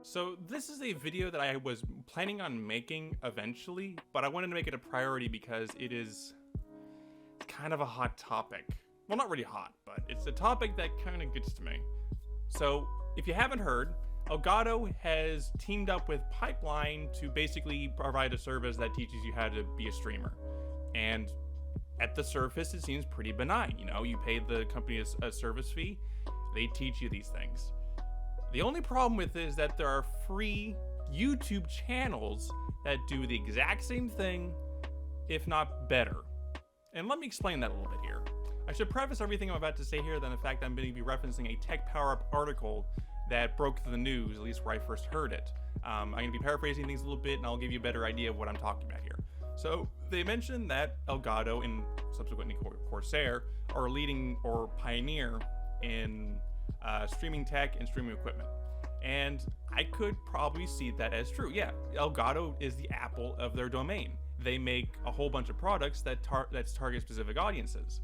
So this is a video that I was planning on making eventually, but I wanted to make it a priority because it is kind of a hot topic. Well, not really hot, but it's a topic that kind of gets to me. So if you haven't heard, Elgato has teamed up with Pipeline to basically provide a service that teaches you how to be a streamer. And at the surface, it seems pretty benign. You know, you pay the company a service fee, they teach you these things. The only problem with it is that there are free YouTube channels that do the exact same thing, if not better. And let me explain that a little bit here. I should preface everything I'm about to say here than the fact that I'm going to be referencing a TechPowerUp article that broke the news, at least where I first heard it. I'm going to be paraphrasing things a little bit, and I'll give you a better idea of what I'm talking about here. So they mentioned that Elgato and subsequently Corsair are leading or pioneer in streaming tech and streaming equipment. And I could probably see that as true. Yeah, Elgato is the Apple of their domain. They make a whole bunch of products that target specific audiences,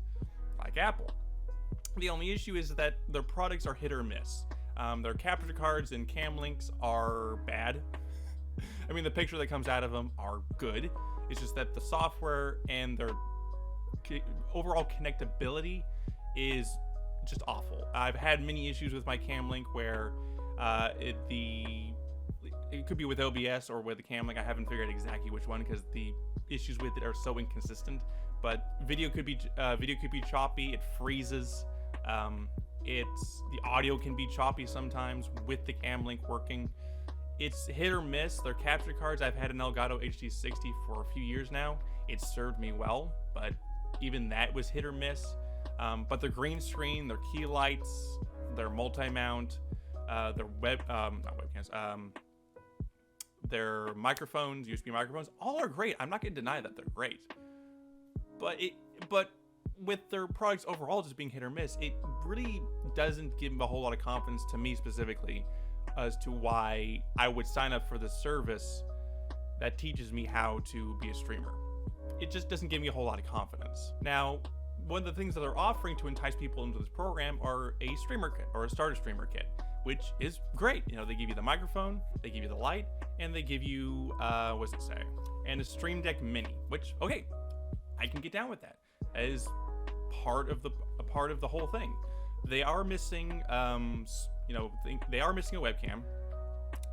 like Apple. The only issue is that their products are hit or miss. Their capture cards and cam links are bad. I mean, the picture that comes out of them are good. It's just that the software and their overall connectability is just awful. I've had many issues with my cam link where it could be with OBS or with the cam link. I haven't figured out exactly which one because the issues with it are so inconsistent. But video could be choppy. It freezes. The audio can be choppy sometimes with the cam link working. It's hit or miss. Their capture cards, I've had an Elgato HD60 for a few years now. It served me well, but even that was hit or miss. But their green screen, their key lights, their multi-mount, their their microphones, USB microphones, all are great. I'm not going to deny that they're great. But with their products overall just being hit or miss, it really doesn't give a whole lot of confidence to me specifically as to why I would sign up for the service that teaches me how to be a streamer. It just doesn't give me a whole lot of confidence. Now, one of the things that they're offering to entice people into this program are a streamer kit or a starter streamer kit, which is great. You know, they give you the microphone, they give you the light, and they give you, what does it say? And a Stream Deck Mini, which, okay, I can get down with that. That is part of the whole thing. They are missing, they are missing a webcam,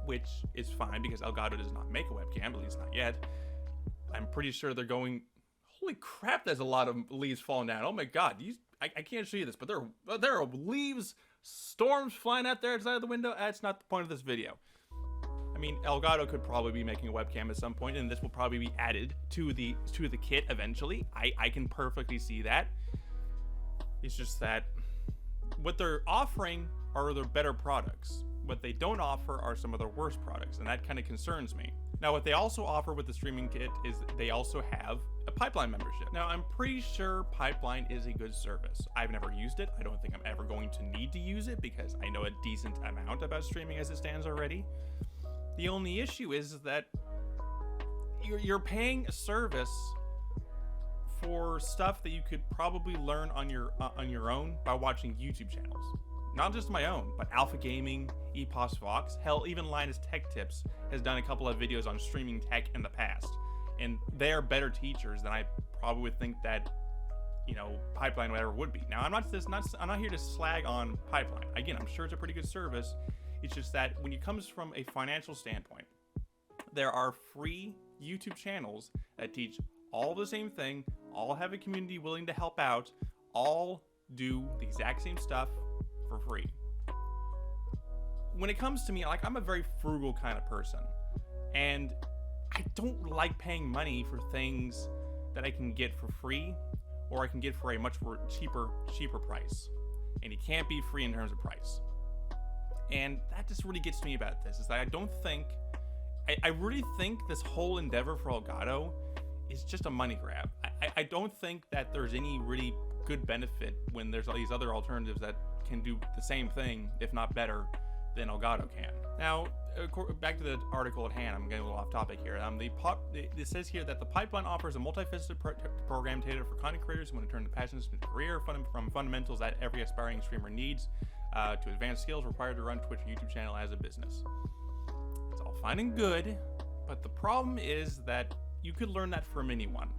which is fine because Elgato does not make a webcam, at least not yet. I'm pretty sure they're going. Holy crap! There's a lot of leaves falling down. Oh my god! I can't show you this, but there are leaves, storms flying out there outside of the window. That's not the point of this video. I mean, Elgato could probably be making a webcam at some point, and this will probably be added to the kit eventually. I can perfectly see that. It's just that what they're offering are their better products. What they don't offer are some of their worst products, and that kind of concerns me. Now, what they also offer with the streaming kit is they also have a Pipeline membership. Now, I'm pretty sure Pipeline is a good service. I've never used it. I don't think I'm ever going to need to use it because I know a decent amount about streaming as it stands already. The only issue is that you're paying a service for stuff that you could probably learn on your own by watching YouTube channels. Not just my own, but Alpha Gaming, Epos Fox, hell, even Linus Tech Tips has done a couple of videos on streaming tech in the past. And they are better teachers than I probably would think that, Pipeline or whatever would be. Now, I'm not here to slag on Pipeline. Again, I'm sure it's a pretty good service. It's just that when it comes from a financial standpoint, there are free YouTube channels that teach all the same thing, all have a community willing to help out, all do the exact same stuff for free. When it comes to me, I'm a very frugal kind of person, and I don't like paying money for things that I can get for free or I can get for a much more cheaper price. And it can't be free in terms of price. And that just really gets me about this, is that I really think this whole endeavor for Elgato is just a money grab. I don't think that there's any really good benefit when there's all these other alternatives that can do the same thing, if not better, than Elgato can. Now, back to the article at hand, I'm getting a little off topic here. It says here that the Pipeline offers a multifaceted program tailored for content creators who want to turn the passions into a career from fundamentals that every aspiring streamer needs to advanced skills required to run Twitch and YouTube channel as a business. all fine and good, but the problem is that you could learn that from anyone.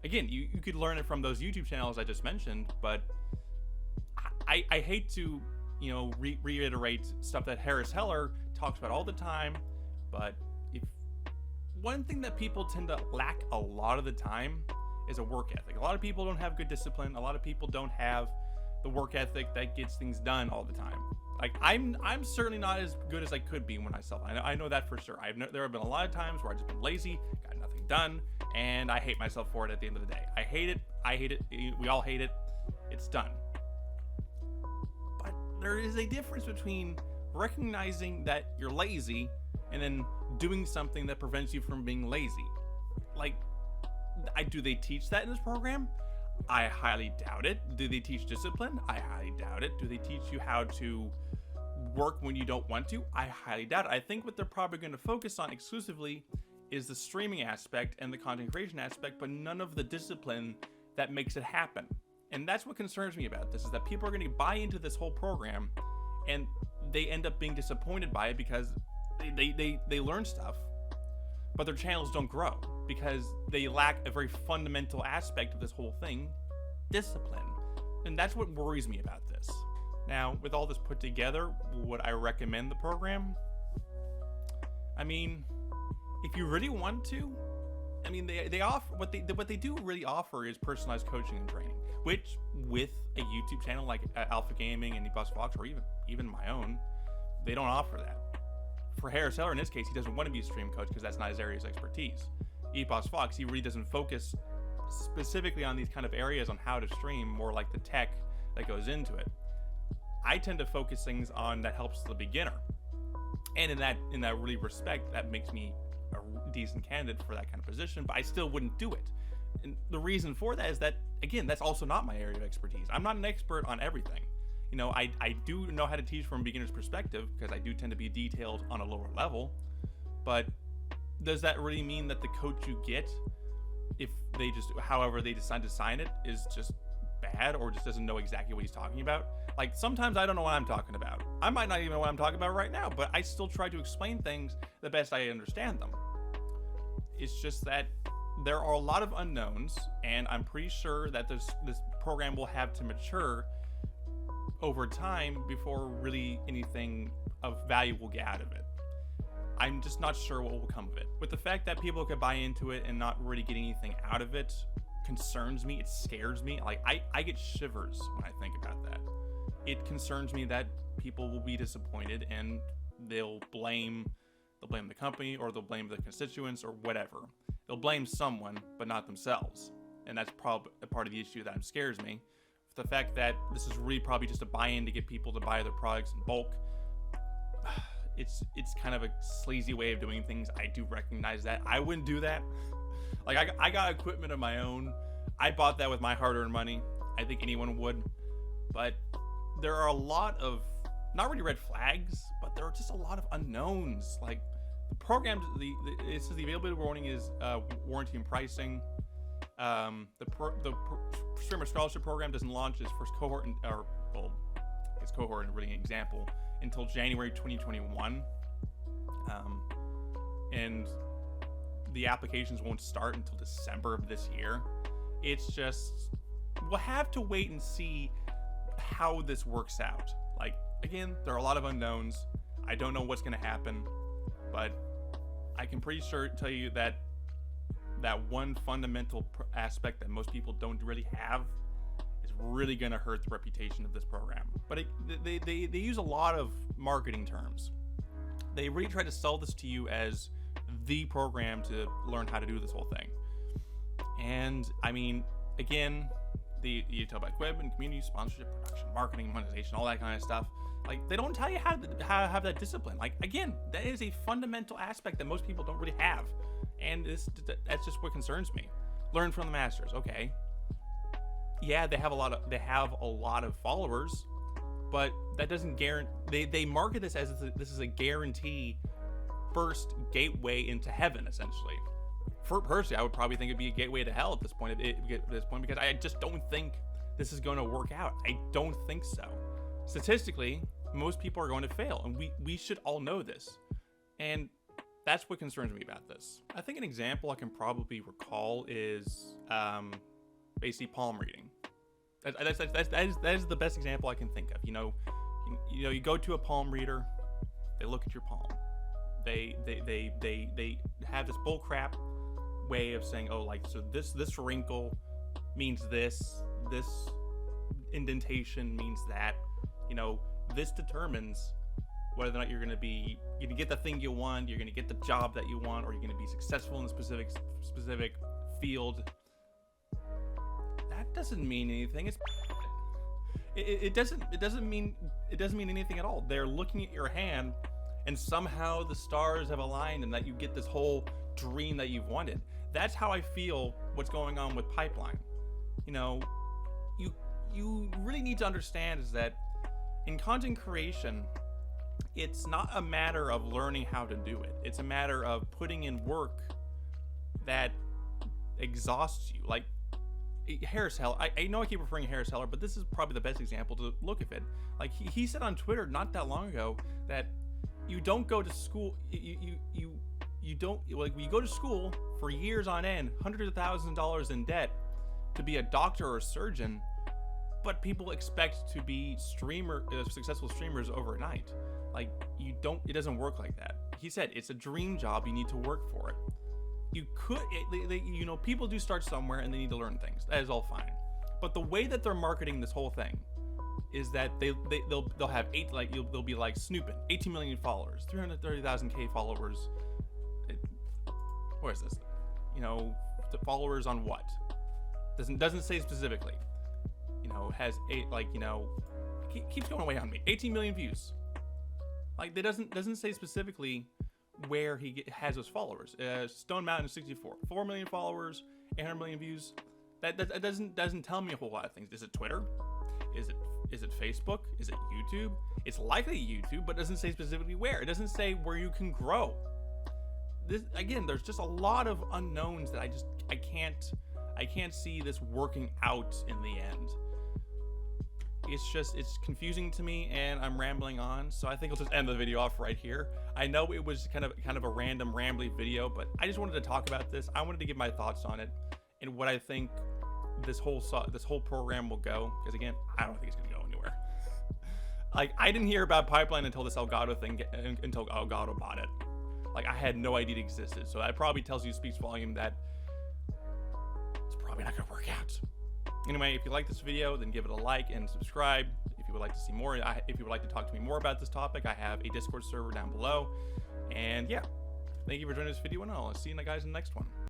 Again, you could learn it from those YouTube channels I just mentioned, but I hate to, reiterate stuff that Harris Heller talks about all the time, but if one thing that people tend to lack a lot of the time is a work ethic. A lot of people don't have good discipline. A lot of people don't have the work ethic that gets things done all the time. Like I'm certainly not as good as I could be when myself. I know that for sure. There have been a lot of times where I've just been lazy, got nothing done, and I hate myself for it at the end of the day. I hate it. We all hate it. It's done. But there is a difference between recognizing that you're lazy and then doing something that prevents you from being lazy. Like, do they teach that in this program? I highly doubt it. Do they teach discipline? I highly doubt it. Do they teach you how to work when you don't want to? I highly doubt it. I think what they're probably going to focus on exclusively is the streaming aspect and the content creation aspect, but none of the discipline that makes it happen. And that's what concerns me about this, is that people are going to buy into this whole program and they end up being disappointed by it because they learn stuff, but their channels don't grow because they lack a very fundamental aspect of this whole thing, discipline. And that's what worries me about this. Now, with all this put together, would I recommend the program? I mean, if you really want to, I mean, they offer what they do really offer is personalized coaching and training, which with a YouTube channel like Alpha Gaming and eBoss Fox, or even my own, they don't offer that. For Harris Heller, in this case, he doesn't want to be a stream coach because that's not his area of expertise. eBoss Fox, he really doesn't focus specifically on these kind of areas on how to stream, more like the tech that goes into it. I tend to focus things on that helps the beginner, and in that really respect, that makes me a decent candidate for that kind of position. But I still wouldn't do it, and the reason for that is that, again, that's also not my area of expertise. I'm not an expert on everything. I do know how to teach from a beginner's perspective because I do tend to be detailed on a lower level, but does that really mean that the coach you get, if they just, however they decide to sign it, is just bad or just doesn't know exactly what he's talking about? Like, sometimes I don't know what I'm talking about. I might not even know what I'm talking about right now, but I still try to explain things the best I understand them. It's just that there are a lot of unknowns, and I'm pretty sure that this program will have to mature over time before really anything of value will get out of it. I'm just not sure what will come of it. With the fact that people could buy into it and not really get anything out of it concerns me. It scares me. Like, I get shivers when I think about that. It concerns me that people will be disappointed and they'll blame the company, or they'll blame the constituents, or whatever. They'll blame someone, but not themselves. And that's probably a part of the issue that scares me. The fact that this is really probably just a buy-in to get people to buy their products in bulk. It's kind of a sleazy way of doing things. I do recognize that. I wouldn't do that. Like, I got equipment of my own. I bought that with my hard-earned money. I think anyone would. But there are a lot of, not really red flags, but there are just a lot of unknowns. Like, the program, it says the availability warning is warranty and pricing. The Streamer Scholarship Program doesn't launch its first cohort, its cohort and really an example, until January 2021. And the applications won't start until December of this year. It's just, we'll have to wait and see how this works out. Like, again, there are a lot of unknowns. I don't know what's going to happen, but I can pretty sure tell you that one fundamental aspect that most people don't really have is really going to hurt the reputation of this program. But they use a lot of marketing terms. They really try to sell this to you as the program to learn how to do this whole thing. And I mean, again, you talk about equipment, community, sponsorship, production, marketing, monetization, all that kind of stuff. Like, they don't tell you how to have that discipline. Like, again, that is a fundamental aspect that most people don't really have. And that's just what concerns me. Learn from the masters. Okay. Yeah, they have a lot of followers, but that doesn't guarantee. They market this as this is a guarantee first gateway into heaven, essentially. For personally, I would probably think it'd be a gateway to hell at this point. Because I just don't think this is going to work out. I don't think so. Statistically, most people are going to fail, and we should all know this. And that's what concerns me about this. I think an example I can probably recall is basically palm reading. That is the best example I can think of. You go to a palm reader, they look at your palm. They have this bullcrap way of saying, oh, like, so this wrinkle means this indentation means that. This determines whether or not you're gonna get the thing you want, you're gonna get the job that you want, or you're gonna be successful in a specific field. That doesn't mean anything. It doesn't mean anything at all. They're looking at your hand, and somehow the stars have aligned, and that you get this whole dream that you've wanted. That's how I feel what's going on with pipeline. You really need to understand is that in content creation, it's not a matter of learning how to do it. It's a matter of putting in work that exhausts you. Like Harris Heller, I know I keep referring to Harris Heller, but this is probably the best example to look at it. Like he said on Twitter not that long ago that you don't go to school, you don't, like, you go to school for years on end, hundreds of thousands of dollars in debt to be a doctor or a surgeon, but people expect to be successful streamers overnight. Like, it doesn't work like that. He said it's a dream job, you need to work for it. People do start somewhere and they need to learn things. That is all fine. But the way that they're marketing this whole thing is that they'll have they'll be like Snoopin, 18 million followers, 330,000 followers. Where is this? The followers on what? Doesn't say specifically. Has keeps going away on me. 18 million views. Like, it doesn't say specifically where he has those followers. Stone Mountain 64, 4 million followers, 800 million views. That doesn't tell me a whole lot of things. Is it Twitter? Is it Facebook? Is it YouTube? It's likely YouTube, but it doesn't say specifically where. It doesn't say where you can grow. This, again, there's just a lot of unknowns that I can't see this working out in the end. It's confusing to me, and I'm rambling on, so I think I'll just end the video off right here. I know it was kind of a random rambly video, but I just wanted to talk about this. I wanted to give my thoughts on it and what I think this whole program will go, because again, I don't think it's gonna go anywhere. Like, I didn't hear about pipeline until this Elgato thing, until Elgato bought it. Like, I had no idea it existed, so that probably speaks volume that it's probably not gonna work out. Anyway, if you like this video, then give it a like and subscribe. If you would like to see more, if you would like to talk to me more about this topic, I have a Discord server down below. And yeah, thank you for joining this video, and I'll see you guys in the next one.